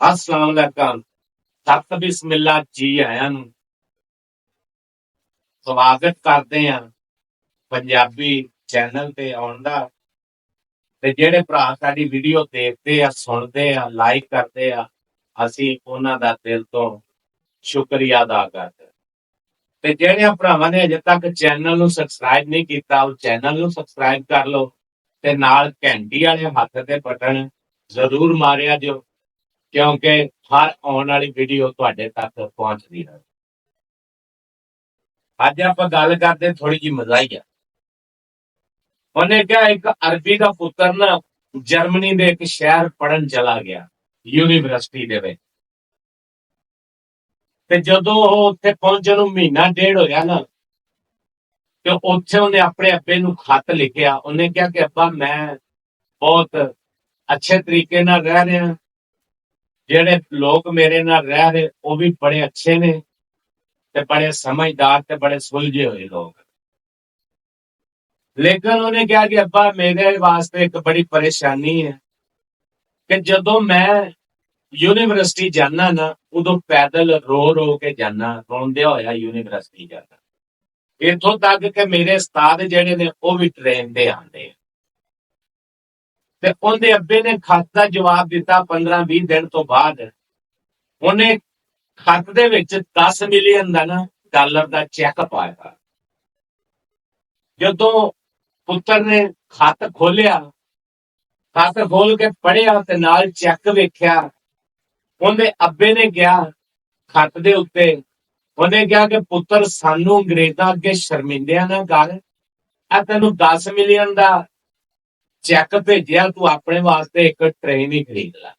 अस्सलाम वालेकुम। सत बिस्मिल्ला जी आयां नूं स्वागत करदे आ पंजाबी चैनल ते आउण दा ते ਜਿਹੜੇ ਭਰਾ ਸਾਡੀ ਵੀਡੀਓ ਦੇਖਦੇ ਆ ਸੁਣਦੇ ਆ ਲਾਈਕ ਕਰਦੇ ਆ ਅਸੀਂ ਉਹਨਾਂ ਦਾ ਦਿਲ ਤੋਂ ਸ਼ੁਕਰੀਆ ਅਦਾ ਕਰਦੇ ਤੇ ਜਿਹੜਿਆਂ ਭਰਾਵਾਂ ਨੇ ਅਜੇ ਤੱਕ ਚੈਨਲ ਨੂੰ ਸਬਸਕ੍ਰਾਈਬ ਨਹੀਂ ਕੀਤਾ ਉਹ ਚੈਨਲ ਨੂੰ ਸਬਸਕ੍ਰਾਈਬ ਕਰ ਲਓ ਤੇ ਨਾਲ ਘੰਟੀ ਵਾਲੇ ਹੱਥ ਤੇ ਬਟਨ ਜ਼ਰੂਰ ਮਾਰਿਆ ਜੋ ਕਿਉਂਕਿ ਹਰ ਆਉਣ ਵਾਲੀ ਵੀਡੀਓ ਤੁਹਾਡੇ ਤੱਕ ਪਹੁੰਚਦੀ ਰਹੇ। ਅੱਜ ਆਪਾਂ ਗੱਲ ਕਰਦੇ ਥੋੜੀ ਜਿਹੀ ਮਜ਼ਾਹੀਆ। ਉਹਨੇ ਕਿਹਾ ਇੱਕ ਅਰਬੀ ਦਾ ਪੁੱਤਰ ਨਾ ਜਰਮਨੀ ਦੇ ਇੱਕ ਸ਼ਹਿਰ ਪੜਨ ਚਲਾ ਗਿਆ ਯੂਨੀਵਰਸਿਟੀ ਦੇ ਵਿੱਚ ਤੇ ਜਦੋਂ ਉਹ ਉੱਥੇ ਪਹੁੰਚਣ ਨੂੰ ਮਹੀਨਾ ਡੇਢ ਹੋਇਆ ਨਾ ਤੇ ਉੱਥੇ ਉਹਨੇ ਆਪਣੇ ਅੱਬੇ ਨੂੰ ਖੱਤ ਲਿਖਿਆ। ਉਹਨੇ ਕਿਹਾ ਕਿ ਅੱਬਾ ਮੈਂ ਬਹੁਤ ਅੱਛੇ ਤਰੀਕੇ ਨਾਲ ਰਹਿ ਰਿਹਾ, ਜਿਹੜੇ ਲੋਕ ਮੇਰੇ ਨਾਲ ਰਹਿ ਰਹੇ ਉਹ ਵੀ ਬੜੇ ਅੱਛੇ ਨੇ ਤੇ ਬੜੇ ਸਮਝਦਾਰ ਤੇ ਬੜੇ ਸੁਲਝੇ ਹੋਏ ਲੋਕ। ਲੇਕਿਨ ਉਹਨੇ ਕਿਹਾ ਕਿ ਅੱਬਾ ਮੇਰੇ ਵਾਸਤੇ ਇੱਕ ਬੜੀ ਪਰੇਸ਼ਾਨੀ ਹੈ ਕਿ ਜਦੋਂ ਮੈਂ ਯੂਨੀਵਰਸਿਟੀ ਜਾਣਾ ਨਾ ਉਦੋਂ ਪੈਦਲ ਰੋ ਰੋ ਕੇ ਜਾਣਾ, ਰੋਂਦਿਆ ਹੋਇਆ ਯੂਨੀਵਰਸਿਟੀ ਜਾਣਾ। ਇੱਥੋਂ ਤੱਕ ਕਿ ਮੇਰੇ ਉਸਤਾਦ ਜਿਹੜੇ ਨੇ ਉਹ ਵੀ ਟ੍ਰੇਨ ਤੇ ਆਉਂਦੇ। ਤੇ ਉਹਦੇ ਅੱਬੇ ਨੇ ਖੱਤ ਦਾ ਜਵਾਬ ਦਿੱਤਾ 15-20 ਦਿਨ ਤੋਂ ਬਾਅਦ। ਉਹਨੇ ਖੱਤ ਦੇ ਵਿੱਚ 10 ਮਿਲੀਅਨ ਦਾ ਨਾ ਡਾਲਰ ਦਾ ਚੈੱਕ ਪਾਇਆ। ਜਦੋਂ ਪੁੱਤਰ ਨੇ ਖੱਤ ਖੋਲਿਆ, ਖੱਤ ਖੋਲ ਕੇ ਪੜ੍ਹਿਆ ਤੇ ਨਾਲ ਚੈੱਕ ਵੇਖਿਆ, ਉਹਦੇ ਅੱਬੇ ਨੇ ਕਿਹਾ ਖੱਤ ਦੇ ਉੱਤੇ, ਉਹਨੇ ਕਿਹਾ ਕਿ ਪੁੱਤਰ ਸਾਨੂੰ ਅੰਗਰੇਜ਼ਾਂ ਅੱਗੇ ਸ਼ਰਮਿੰਦਿਆਂ ਨਾ ਕਰ, ਆ ਤੈਨੂੰ 10 ਮਿਲੀਅਨ ਦਾ ਚੈੱਕ ਭੇਜਿਆ, ਤੂੰ ਆਪਣੇ ਵਾਸਤੇ ਇੱਕ ਟ੍ਰੇਨ ਹੀ ਖਰੀਦ ਲੈ।